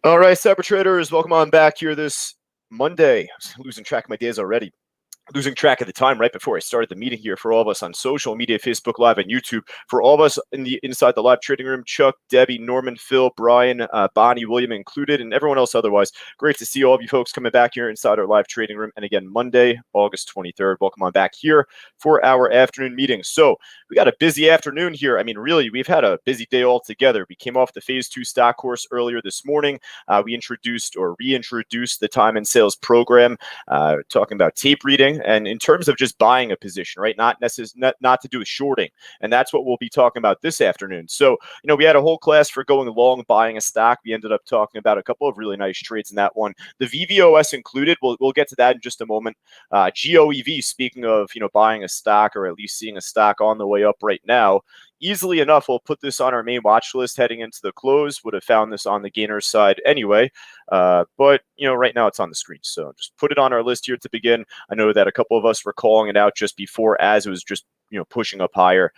All right, cyber traders, welcome on back here this Monday. I was losing track of my days already. Losing track of the time right before I started the meeting here for all of us on social media, Facebook Live and YouTube. For all of us inside the live trading room, Chuck, Debbie, Norman, Phil, Brian, Bonnie, William included, and everyone else otherwise. Great to see all of you folks coming back here inside our live trading room. And again, Monday, August 23rd. Welcome on back here for our afternoon meeting. So we got a busy afternoon here. I mean, really, we've had a busy day altogether. We came off the phase 2 stock course earlier this morning. We introduced or reintroduced the time and sales program, talking about tape reading. And in terms of just buying a position, right, not to do with shorting, and that's what we'll be talking about this afternoon. So, we had a whole class for going long, buying a stock. We ended up talking about a couple of really nice trades in that one. The VVOS included. We'll get to that in just a moment. GOEV, speaking of buying a stock or at least seeing a stock on the way up right now. Easily enough, we'll put this on our main watch list heading into the close. Would have found this on the gainers side anyway, but right now it's on the screen. So just put it on our list here to begin. I know that a couple of us were calling it out just before as it was just pushing up higher.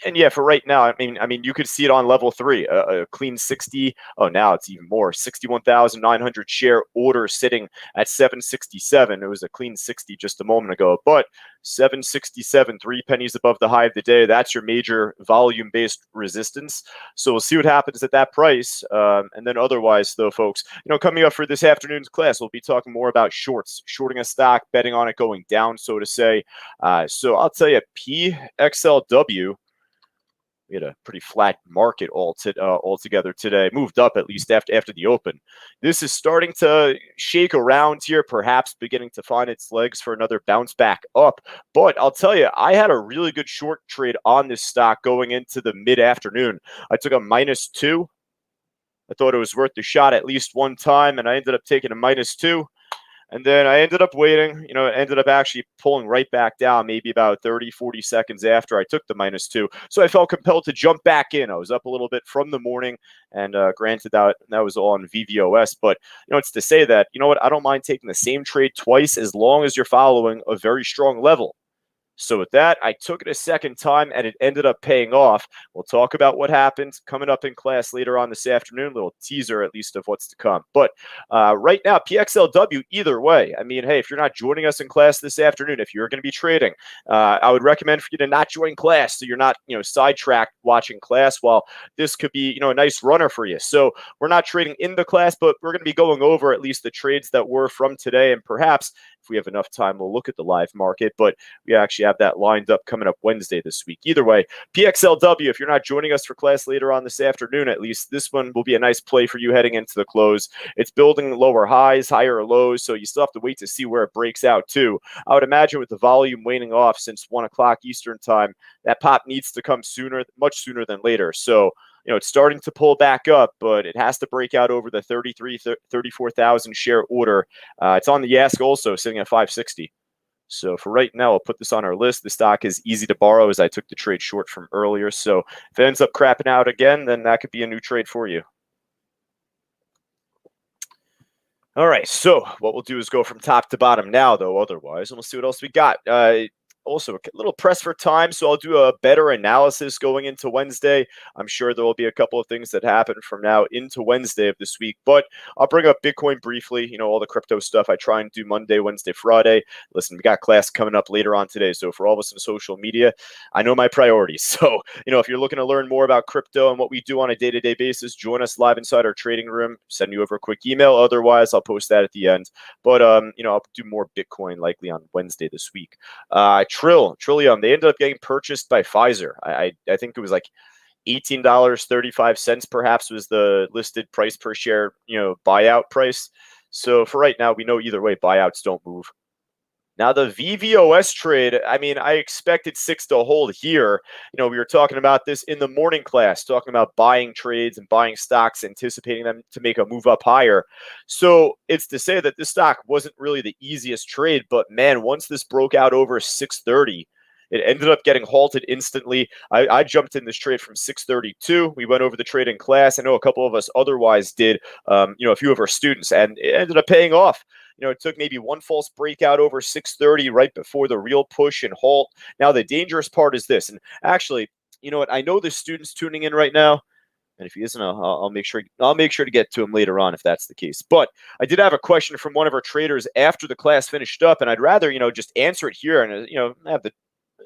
And yeah, for right now, I mean, you could see it on level 3, a clean 60. Oh, now it's even more. 61,900 share order sitting at 767. It was a clean 60 just a moment ago, but 767, 3 pennies above the high of the day. That's your major volume-based resistance. So we'll see what happens at that price. And then otherwise, though, folks, coming up for this afternoon's class, we'll be talking more about shorts, shorting a stock, betting on it going down, so to say. So I'll tell you, PXLW. We had a pretty flat market altogether today. Moved up at least after the open. This is starting to shake around here, perhaps beginning to find its legs for another bounce back up. But I'll tell you, I had a really good short trade on this stock going into the mid-afternoon. I took a -2. I thought it was worth the shot at least one time, and I ended up taking a -2. And then I ended up waiting, it ended up actually pulling right back down maybe about 30, 40 seconds after I took the -2. So I felt compelled to jump back in. I was up a little bit from the morning, and granted that was all on VVOS. But, it's to say that, I don't mind taking the same trade twice as long as you're following a very strong level. So with that, I took it a second time, and it ended up paying off. We'll talk about what happened coming up in class later on this afternoon, little teaser at least of what's to come. But right now, PXLW, either way, I mean, hey, if you're not joining us in class this afternoon, if you're going to be trading, I would recommend for you to not join class so you're not, sidetracked watching class while this could be, a nice runner for you. So we're not trading in the class, but we're going to be going over at least the trades that were from today, and perhaps if we have enough time, we'll look at the live market, but we actually have that lined up coming up Wednesday this week. Either way, PXLW, if you're not joining us for class later on this afternoon, at least this one will be a nice play for you heading into the close. It's building lower highs, higher lows, so you still have to wait to see where it breaks out too. I would imagine with the volume waning off since 1 o'clock Eastern time, that pop needs to come sooner, much sooner than later. So it's starting to pull back up, but it has to break out over the 34,000 share order. It's on the ask also, sitting at 560. So for right now, I'll put this on our list. The stock is easy to borrow as I took the trade short from earlier. So if it ends up crapping out again, then that could be a new trade for you. All right, so what we'll do is go from top to bottom now, though, otherwise, and we'll see what else we got. Also, a little press for time, so I'll do a better analysis going into Wednesday. I'm sure there will be a couple of things that happen from now into Wednesday of this week, but I'll bring up Bitcoin briefly, all the crypto stuff I try and do Monday, Wednesday, Friday. Listen, we got class coming up later on today, so for all of us on social media, I know my priorities. So, if you're looking to learn more about crypto and what we do on a day-to-day basis, join us live inside our trading room. Send you over a quick email. Otherwise, I'll post that at the end. But, I'll do more Bitcoin likely on Wednesday this week. Trillium, they ended up getting purchased by Pfizer. I think it was like $18.35 perhaps was the listed price per share, buyout price. So for right now, we know either way, buyouts don't move. Now the VVOS trade, I mean, I expected 6 to hold here. We were talking about this in the morning class, talking about buying trades and buying stocks, anticipating them to make a move up higher. So it's to say that this stock wasn't really the easiest trade, but man, once this broke out over 630, it ended up getting halted instantly. I jumped in this trade from 632. We went over the trade in class. I know a couple of us otherwise did, a few of our students, and it ended up paying off. It took maybe one false breakout over 630 right before the real push and halt. Now, the dangerous part is this, and actually, I know the students tuning in right now, And if he isn't, I'll make sure to get to him later on if that's the case. But I did have a question from one of our traders after the class finished up, and I'd rather just answer it here and have the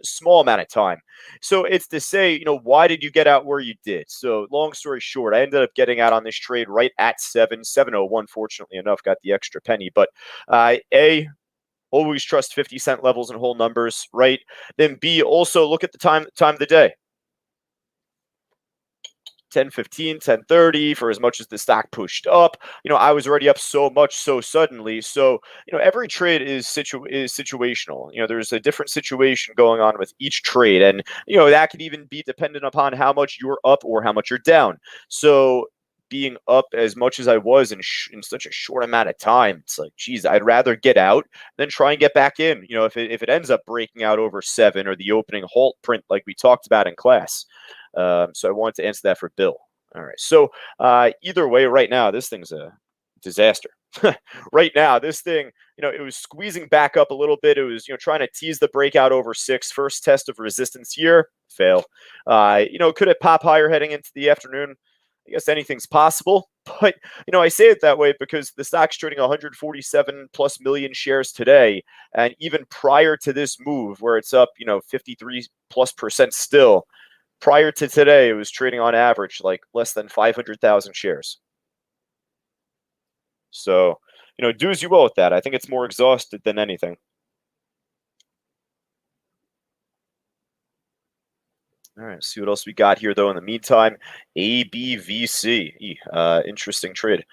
small amount of time. So it's to say, why did you get out where you did? So long story short, I ended up getting out on this trade right at 701. Fortunately enough, got the extra penny. But always trust 50-cent levels and whole numbers, right? Then B, also look at the time of the day. 10:15, 10:30, for as much as the stock pushed up. I was already up so much so suddenly. So, every trade is situational. There's a different situation going on with each trade. And, that could even be dependent upon how much you're up or how much you're down. So being up as much as I was in such a short amount of time, it's like, geez, I'd rather get out than try and get back in. If it ends up breaking out over 7 or the opening halt print like we talked about in class. So I wanted to answer that for Bill. All right. So either way, right now, this thing's a disaster. Right now, this thing, it was squeezing back up a little bit. It was, trying to tease the breakout over 6. First test of resistance here, fail. Could it pop higher heading into the afternoon? I guess anything's possible. But, I say it that way because the stock's trading 147 plus million shares today. And even prior to this move where it's up, 53+% still, prior to today, it was trading on average like less than 500,000 shares. So, do as you will with that. I think it's more exhausted than anything. All right, see what else we got here, though, in the meantime. ABVC, interesting trade.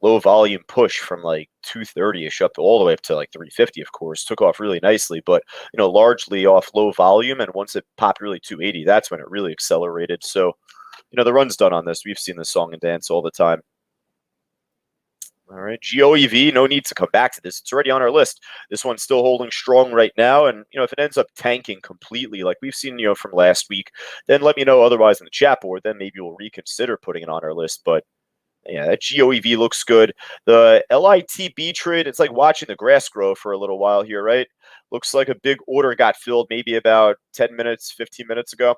Low volume push from like 230-ish up all the way up to like 350, of course. Took off really nicely, but, largely off low volume. And once it popped really 280, that's when it really accelerated. So, the run's done on this. We've seen this song and dance all the time. All right, GOEV, no need to come back to this. It's already on our list. This one's still holding strong right now. And, if it ends up tanking completely, like we've seen, from last week, then let me know otherwise in the chat board. Then maybe we'll reconsider putting it on our list. But yeah, that GOEV looks good. The LITB trade, it's like watching the grass grow for a little while here, right? Looks like a big order got filled maybe about 10 minutes, 15 minutes ago.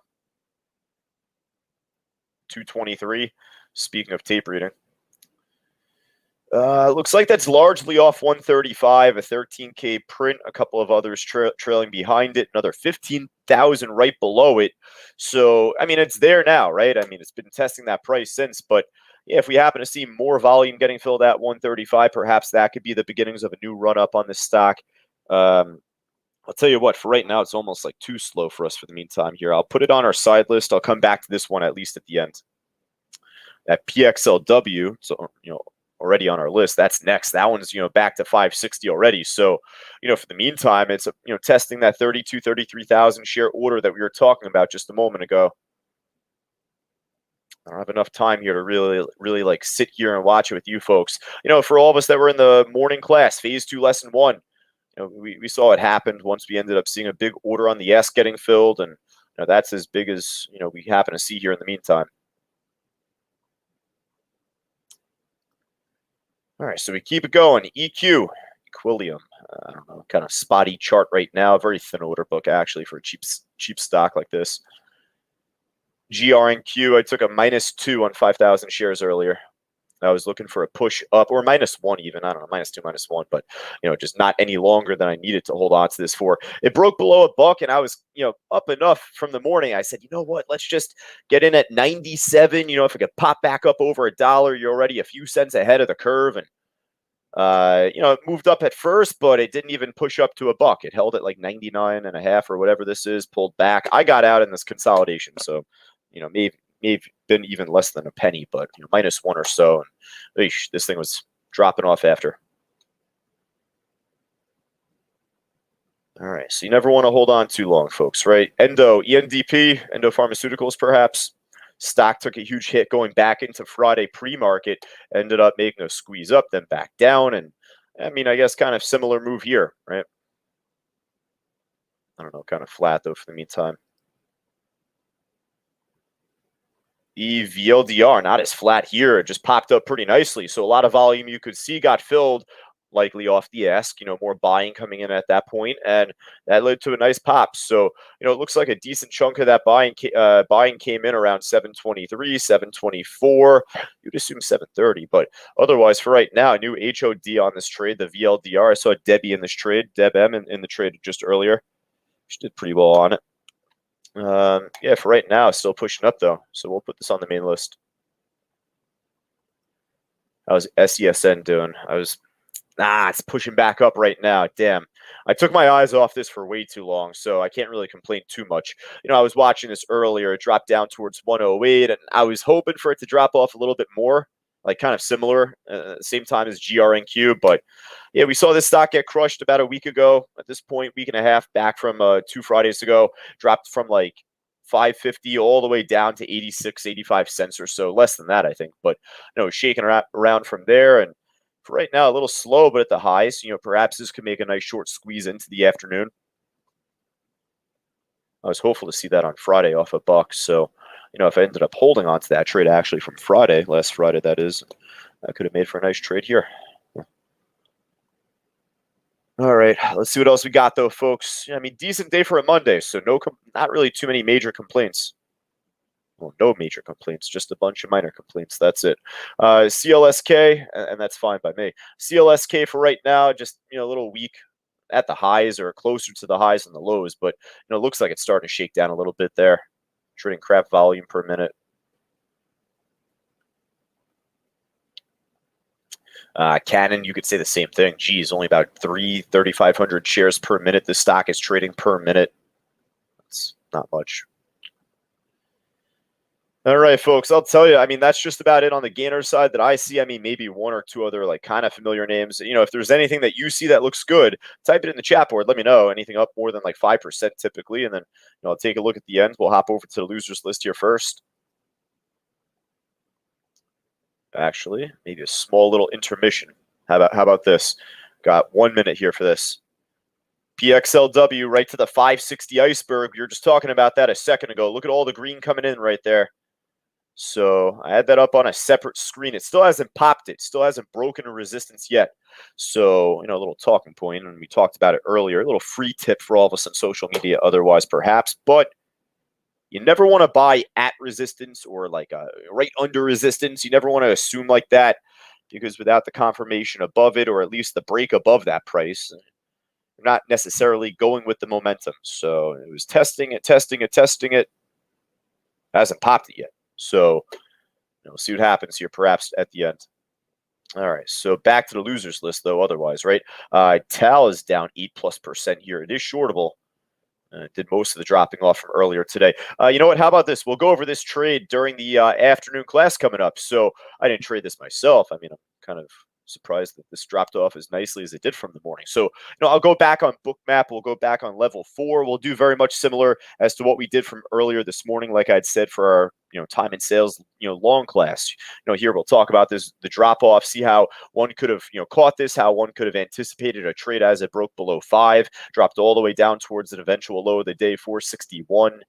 223. Speaking of tape reading. Looks like that's largely off 135, a 13K print, a couple of others trailing behind it, another 15,000 right below it. So, I mean, it's there now, right? I mean, it's been testing that price since, but yeah, if we happen to see more volume getting filled at 135, perhaps that could be the beginnings of a new run up on this stock. I'll tell you what, for right now, it's almost like too slow for us for the meantime here. I'll put it on our side list. I'll come back to this one at least at the end. That PXLW, so, already on our list. That's next. That one's, back to 560 already. So, for the meantime, it's, testing that 33,000 share order that we were talking about just a moment ago. I don't have enough time here to really like sit here and watch it with you folks. For all of us that were in the morning class, phase 2, lesson 1, we saw it happen once we ended up seeing a big order on the S getting filled. And that's as big as, we happen to see here in the meantime. All right, so we keep it going. EQ, Equilium. I don't know, kind of spotty chart right now. Very thin order book, actually, for a cheap stock like this. GRNQ, I took a -2 on 5,000 shares earlier. I was looking for a push up, or -1 even. I don't know, -2, -1, but, just not any longer than I needed to hold on to this for. It broke below $1, and I was, up enough from the morning. I said, you know what, let's just get in at 97. If it could pop back up over $1, you're already a few cents ahead of the curve. And, it moved up at first, but it didn't even push up to $1. It held at like 99.5 or whatever this is, pulled back. I got out in this consolidation, so, maybe been even less than a penny, but -1 or so. And this thing was dropping off after. All right, so you never want to hold on too long, folks, right? ENDP, Endo Pharmaceuticals, perhaps. Stock took a huge hit going back into Friday pre-market, ended up making a squeeze up, then back down. And I mean, I guess kind of similar move here, right? I don't know, kind of flat though for the meantime. VLDR, not as flat here. It just popped up pretty nicely. So a lot of volume you could see got filled likely off the ask, more buying coming in at that point, and that led to a nice pop. So, it looks like a decent chunk of that buying came in around 723, 724. You'd assume 730, but otherwise, for right now, new HOD on this trade, the VLDR. I saw Debbie in this trade, Deb M in the trade just earlier. She did pretty well on it. Yeah, for right now, still pushing up though. So we'll put this on the main list. How's SESN doing? It's pushing back up right now. Damn. I took my eyes off this for way too long, so I can't really complain too much. I was watching this earlier. It dropped down towards 108, and I was hoping for it to drop off a little bit more, like kind of similar, same time as GRNQ. But yeah, we saw this stock get crushed about a week ago. At this point, week and a half back from 2 Fridays ago, dropped from like 550 all the way down to 86, 85 cents or so, less than that, I think. But shaking around from there, and for right now, a little slow, but at the highs, perhaps this could make a nice short squeeze into the afternoon. I was hopeful to see that on Friday off a buck. So, if I ended up holding on to that trade actually from Friday, last Friday, that is, I could have made for a nice trade here. All right, let's see what else we got though, folks. Decent day for a Monday, so not really too many major complaints. Well, no major complaints, just a bunch of minor complaints. That's it. CLSK, and that's fine by me. CLSK for right now, just a little weak at the highs or closer to the highs and the lows, but it looks like it's starting to shake down a little bit there. Trading crap volume per minute. Canon, you could say the same thing. Geez, only about 3,500 shares per minute. The stock is trading per minute. That's not much. All right, folks, I'll tell you, that's just about it on the gainer side that I see. Maybe one or two other kind of familiar names. If there's anything that you see that looks good, type it in the chat board. Let me know. Anything up more than 5% typically, and then I'll take a look at the end. We'll hop over to the losers list here first. Actually, maybe a small little intermission. How about this? Got 1 minute here for this. PXLW right to the 560 iceberg. We were just talking about that a second ago. Look at all the green coming in right there. So I had that up on a separate screen. It still hasn't popped. It still hasn't broken a resistance yet. So, a little talking point, and we talked about it earlier. A little free tip for all of us on social media otherwise, perhaps. But you never want to buy at resistance or right under resistance. You never want to assume like that, because without the confirmation above it, or at least the break above that price, you're not necessarily going with the momentum. So it was testing it. Hasn't popped it yet. So we'll see what happens here perhaps at the end. All right, so back to the losers list though otherwise, right? TAL is down 8+% here. It is shortable. Did most of the dropping off from earlier today. You know what? How about this? We'll go over this trade during the afternoon class coming up. So I didn't trade this myself. I'm kind of surprised that this dropped off as nicely as it did from the morning. So, I'll go back on Bookmap. We'll go back on level 4. We'll do very much similar as to what we did from earlier this morning, like I'd said for our, time and sales, long class. Here we'll talk about the drop off, see how one could have, caught this, how one could have anticipated a trade as it broke below 5, dropped all the way down towards an eventual low of the day, 461.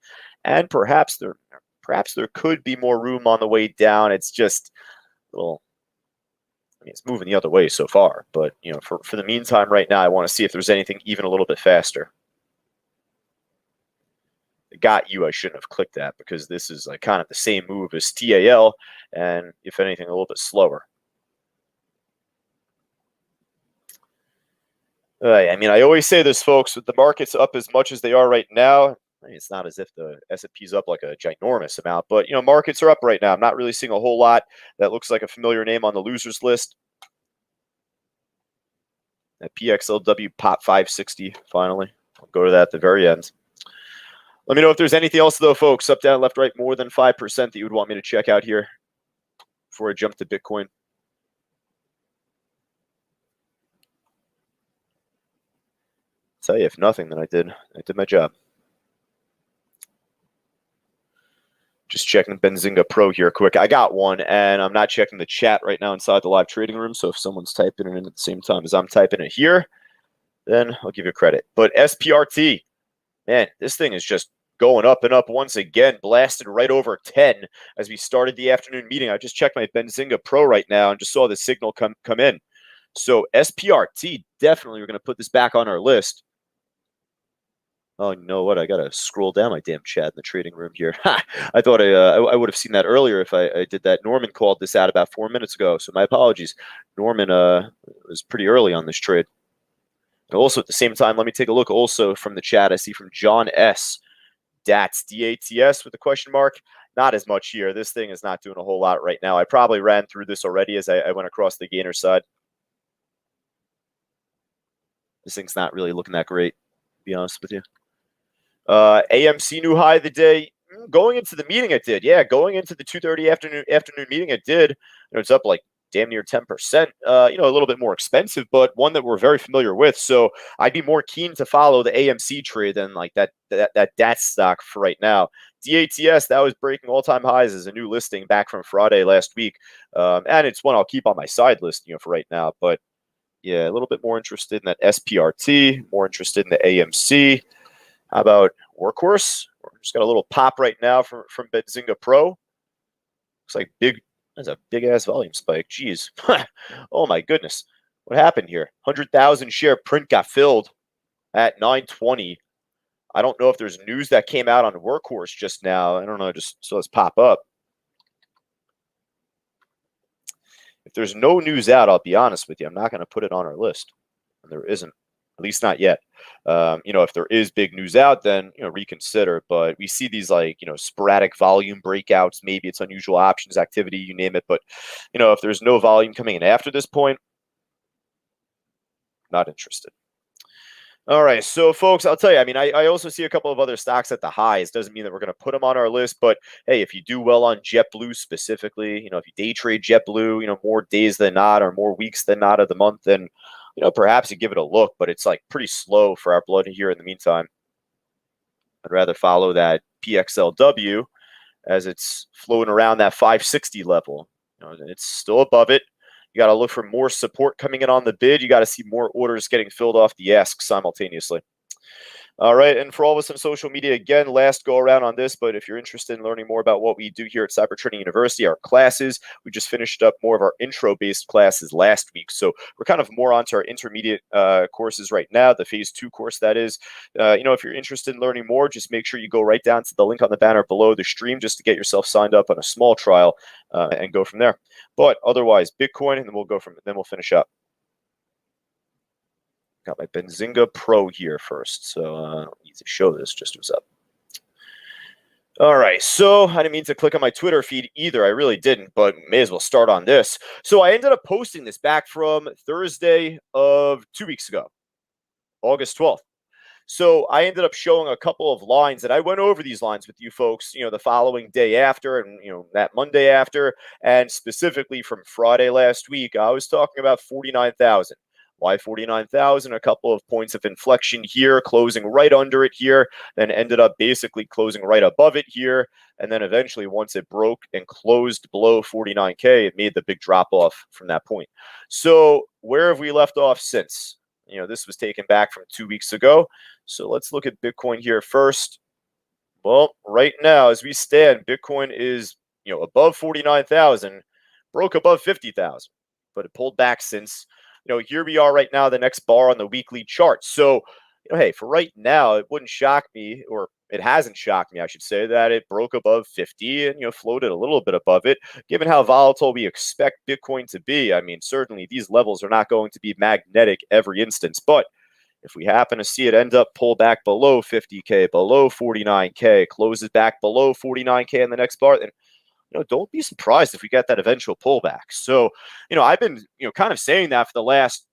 And perhaps there could be more room on the way down. It's just a little, it's moving the other way so far, but for the meantime, right now, I want to see if there's anything even a little bit faster. Got you. I shouldn't have clicked that, because this is kind of the same move as TAL, and if anything, a little bit slower. I always say this, folks, with the markets up as much as they are right now, it's not as if the S&P's up like a ginormous amount, but, markets are up right now. I'm not really seeing a whole lot that looks like a familiar name on the losers list. That PXLW pop 560, finally. I'll go to that at the very end. Let me know if there's anything else, though, folks, up, down, left, right, more than 5% that you would want me to check out here before I jump to Bitcoin. Tell you, if nothing, then I did my job. Just checking Benzinga Pro here quick. I got one, and I'm not checking the chat right now inside the live trading room. So if someone's typing it in at the same time as I'm typing it here, then I'll give you credit. But SPRT, man, this thing is just going up and up once again, blasted right over 10 as we started the afternoon meeting. I just checked my Benzinga Pro right now and just saw the signal come in. So SPRT, definitely we're going to put this back on our list. Oh, you know what? I got to scroll down my damn chat in the trading room here. I thought I would have seen that earlier if I did that. Norman called this out about 4 minutes ago, so my apologies. Norman was pretty early on this trade. And also, at the same time, let me take a look also from the chat. I see from John S. DATS, DATS with a question mark. Not as much here. This thing is not doing a whole lot right now. I probably ran through this already as I went across the gainer side. This thing's not really looking that great, to be honest with you. AMC new high of the day. Going into the meeting, it did. Yeah, going into the 2:30 afternoon meeting, it did. It's up like damn near 10%. A little bit more expensive, but one that we're very familiar with. So I'd be more keen to follow the AMC trade than like that DATS stock for right now. DATS, that was breaking all-time highs as a new listing back from Friday last week, and it's one I'll keep on my side list, for right now. But yeah, a little bit more interested in that SPRT, more interested in the AMC. How about Workhorse? We're just got a little pop right now from Benzinga Pro. Looks like that's a big ass volume spike. Jeez. Oh my goodness. What happened here? 100,000 share print got filled at 920. I don't know if there's news that came out on Workhorse just now. I don't know. Just so let's pop up. If there's no news out, I'll be honest with you, I'm not going to put it on our list. And there isn't. At least not yet. If there is big news out, then reconsider. But we see these sporadic volume breakouts. Maybe it's unusual options activity, you name it. But if there's no volume coming in after this point, not interested. All right, so folks, I'll tell you. I also see a couple of other stocks at the highs. Doesn't mean that we're going to put them on our list, but hey, if you do well on JetBlue specifically, if you day trade JetBlue, more days than not or more weeks than not of the month, then perhaps you give it a look, but it's like pretty slow for our blood here in the meantime. I'd rather follow that PXLW as it's floating around that 560 level. It's still above it. You got to look for more support coming in on the bid. You got to see more orders getting filled off the ask simultaneously. All right, and for all of us on social media, again, last go around on this, but if you're interested in learning more about what we do here at Cyber Trading University, our classes, we just finished up more of our intro-based classes last week. So we're kind of more onto our intermediate courses right now, the phase 2 course, that is. If you're interested in learning more, just make sure you go right down to the link on the banner below the stream just to get yourself signed up on a small trial and go from there. But otherwise, Bitcoin, and then we'll finish up. Got my Benzinga Pro here first, so I don't need to show this, just was up. All right, so I didn't mean to click on my Twitter feed either. I really didn't, but may as well start on this. So I ended up posting this back from Thursday of 2 weeks ago, August 12th. So I ended up showing a couple of lines, and I went over these lines with you folks, the following day after and, that Monday after, and specifically from Friday last week, I was talking about 49,000. Why 49,000? A couple of points of inflection here, closing right under it here, then ended up basically closing right above it here. And then eventually, once it broke and closed below 49K, it made the big drop off from that point. So where have we left off since? This was taken back from 2 weeks ago. So let's look at Bitcoin here first. Well, right now, as we stand, Bitcoin is, above 49,000, broke above 50,000, but it pulled back since. Here we are right now, the next bar on the weekly chart. So, hey, for right now, it wouldn't shock me, or it hasn't shocked me, I should say, that it broke above 50 and, floated a little bit above it. Given how volatile we expect Bitcoin to be, certainly these levels are not going to be magnetic every instance. But if we happen to see it end up pull back below 50K, below 49K, closes back below 49K in the next bar, then don't be surprised if we get that eventual pullback. So, I've been, kind of saying that for the last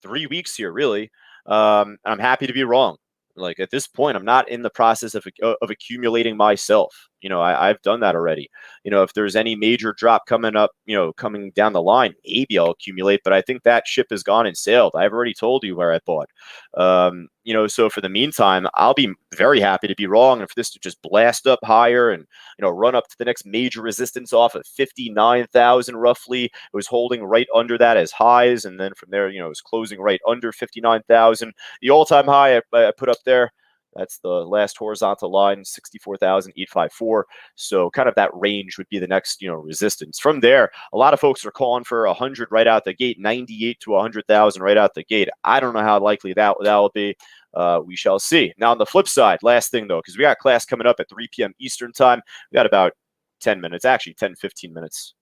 3 weeks here, really. I'm happy to be wrong. Like at this point, I'm not in the process of accumulating myself. I've done that already. If there's any major drop coming up, coming down the line, maybe I'll accumulate. But I think that ship has gone and sailed. I've already told you where I bought. So for the meantime, I'll be very happy to be wrong. And for this to just blast up higher and, run up to the next major resistance off of 59,000 roughly. It was holding right under that as highs. And then from there, it was closing right under 59,000. The all-time high I put up there, That's the last horizontal line, 64,854. So kind of that range would be the next, resistance. From there, a lot of folks are calling for 100 right out the gate, 98 to 100,000 right out the gate. I don't know how likely that will be. We shall see. Now, on the flip side, last thing, though, because we got class coming up at 3 p.m. Eastern time. We got about 10 minutes, actually 10, 15 minutes.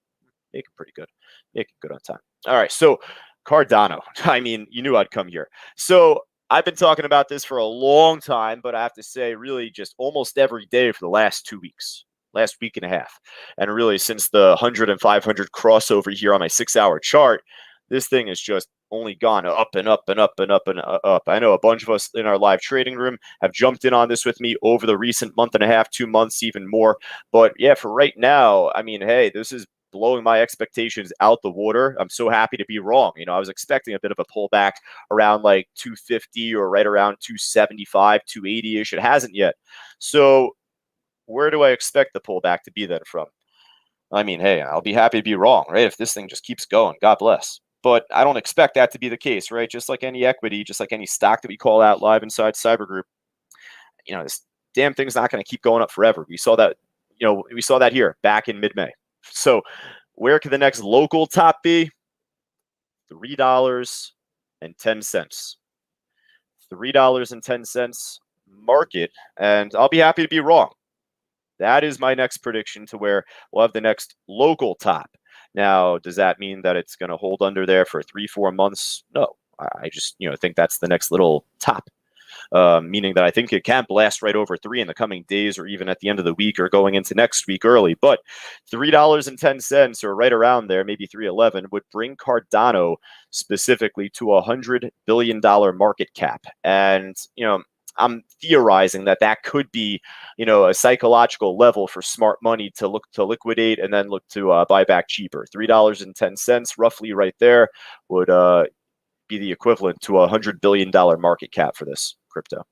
Make it pretty good. Make it good on time. All right, so Cardano. I mean, you knew I'd come here. So I've been talking about this for a long time, but I have to say, really, just almost every day for the last 2 weeks, last week and a half. And really, since the 100 and 500 crossover here on my 6-hour chart, this thing has just only gone up and up and up and up and up. I know a bunch of us in our live trading room have jumped in on this with me over the recent month and a half, 2 months, even more. But yeah, for right now, I mean, hey, this is blowing my expectations out the water. I'm so happy to be wrong. I was expecting a bit of a pullback around like 250 or right around 275, 280-ish. It hasn't yet. So where do I expect the pullback to be then from? I mean, hey, I'll be happy to be wrong, right? If this thing just keeps going, God bless. But I don't expect that to be the case, right? Just like any equity, just like any stock that we call out live inside Cyber Group, this damn thing's not going to keep going up forever. We saw that, we saw that here back in mid-May. So where could the next local top be? $3.10. $3.10 market. And I'll be happy to be wrong. That is my next prediction to where we'll have the next local top. Now, does that mean that it's going to hold under there for 3-4 months? No. I just, think that's the next little top. Meaning that I think it can blast right over 3 in the coming days or even at the end of the week or going into next week early. But $3.10 or right around there, maybe $3.11, would bring Cardano specifically to $100 billion market cap. And, I'm theorizing that could be, a psychological level for smart money to look to liquidate and then look to buy back cheaper. $3.10 roughly right there would be the equivalent to $100 billion market cap for this crypto.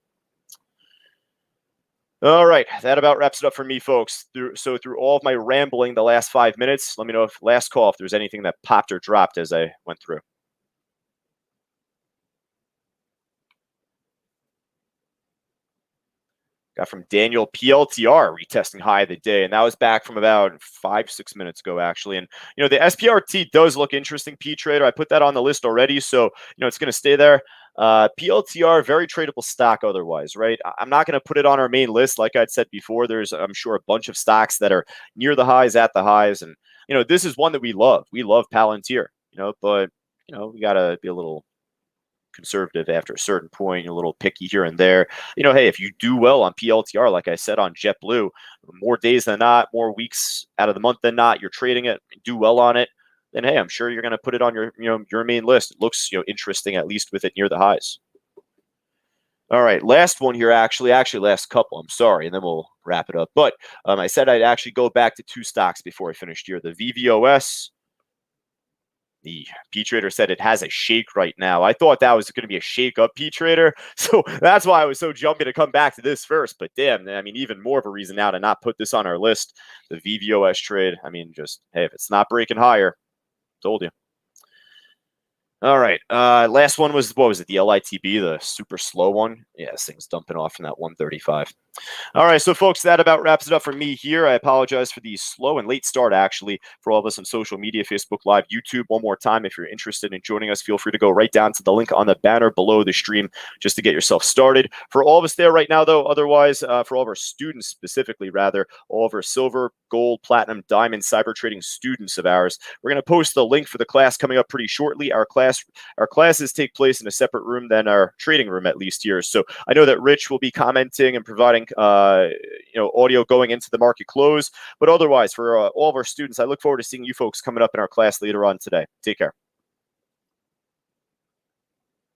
All right, that about wraps it up for me, folks. Through all of my rambling the last 5 minutes, let me know last call if there's anything that popped or dropped as I went through. Got from Daniel PLTR retesting high of the day, and that was back from about 5-6 minutes ago, actually. And the SPRT does look interesting, P Trader. I put that on the list already, so it's going to stay there. PLTR, very tradable stock otherwise, right? I'm not going to put it on our main list. Like I'd said before, there's, I'm sure, a bunch of stocks that are near the highs, at the highs. And, this is one that we love. We love Palantir, but, we got to be a little conservative after a certain point, a little picky here and there. Hey, if you do well on PLTR, like I said on JetBlue, more days than not, more weeks out of the month than not, you're trading it, do well on it, then hey, I'm sure you're going to put it on your, your main list. It looks, interesting, at least with it near the highs. All right, last one here, actually last couple, I'm sorry, and then we'll wrap it up. But I said I'd actually go back to 2 stocks before I finished here. The VVOS, the P Trader said it has a shake right now. I thought that was going to be a shake up, P Trader. So that's why I was so jumpy to come back to this first. But damn, I mean, even more of a reason now to not put this on our list. The VVOS trade. I mean, just, hey, if it's not breaking higher, told you. All right. Last one was, what was it? The LITB, the super slow one. Yeah, this thing's dumping off from that 135. All right, so folks, that about wraps it up for me here. I apologize for the slow and late start, actually, for all of us on social media, Facebook Live, YouTube. One more time, if you're interested in joining us, feel free to go right down to the link on the banner below the stream just to get yourself started. For all of us there right now, though, otherwise, for all of our students specifically, rather, all of our silver, gold, platinum, diamond, cyber trading students of ours, we're going to post the link for the class coming up pretty shortly. Our classes take place in a separate room than our trading room, at least here. So I know that Rich will be commenting and providing audio going into the market close. But otherwise, for all of our students, I look forward to seeing you folks coming up in our class later on today. Take care.